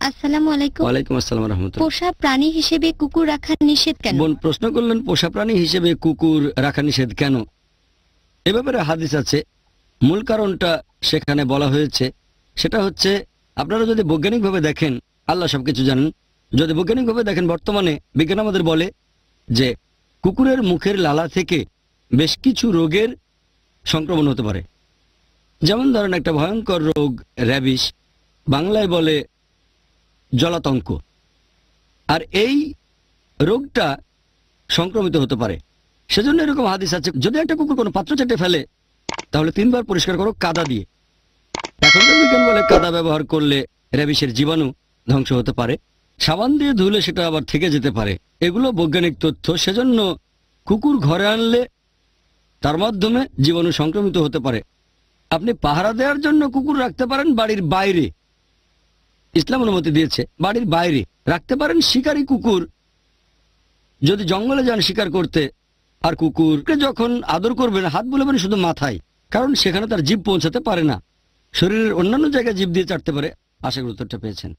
আসসালামু আলাইকুম। ওয়ালাইকুম আসসালাম রাহমাতুল্লাহ। পোষা প্রাণী হিসেবে কুকুর রাখা নিষেধ কেন? বোন প্রশ্ন করলেন পোষা প্রাণী হিসেবে কুকুর রাখা নিষেধ কেন। এ ব্যাপারে হাদিস আছে। মূল কারণটা সেখানে বলা হয়েছে, সেটা হচ্ছে আপনারা যদি বৈজ্ঞানিকভাবে দেখেন, আল্লাহ সবকিছু জানেন, যদি বৈজ্ঞানিকভাবে দেখেন বর্তমানে বিজ্ঞান আমাদের বলে যে কুকুরের মুখের লালা থেকে বেশ কিছু রোগের সংক্রমণ হতে পারে। যেমন ধরেন একটা ভয়ঙ্কর রোগ র্যাবিস, বাংলায় বলে জলাতঙ্ক, আর এই রোগটা সংক্রমিত হতে পারে। সেজন্য এরকম হাদিস আছে, যদি একটা কুকুর কোনো পাত্র চেটে ফেলে তাহলে 3 বার পরিষ্কার করো কাদা দিয়ে। এখনকার বিজ্ঞান বলে কাদা ব্যবহার করলে র্যাবিসের জীবাণু ধ্বংস হতে পারে, সাবান দিয়ে ধুলে সেটা আবার থেকে যেতে পারে। এগুলো বৈজ্ঞানিক তথ্য। সেজন্য কুকুর ঘরে আনলে তার মাধ্যমে জীবাণু সংক্রমিত হতে পারে। আপনি পাহারা দেওয়ার জন্য কুকুর রাখতে পারেন বাড়ির বাইরে, ইসলাম অনুমতি দিয়েছে। বাড়ির বাইরে রাখতে পারেন শিকারী কুকুর, যদি জঙ্গলে যান শিকার করতে, আর কুকুরকে যখন আদর করবেন হাত বুলাবেন শুধু মাথায়, কারণ সেখানে তার জিভ পৌঁছাতে পারে না, শরীরের অন্যান্য জায়গায় জিভ দিয়ে চাটতে পারে। আশা করি উত্তরটা পেয়েছেন।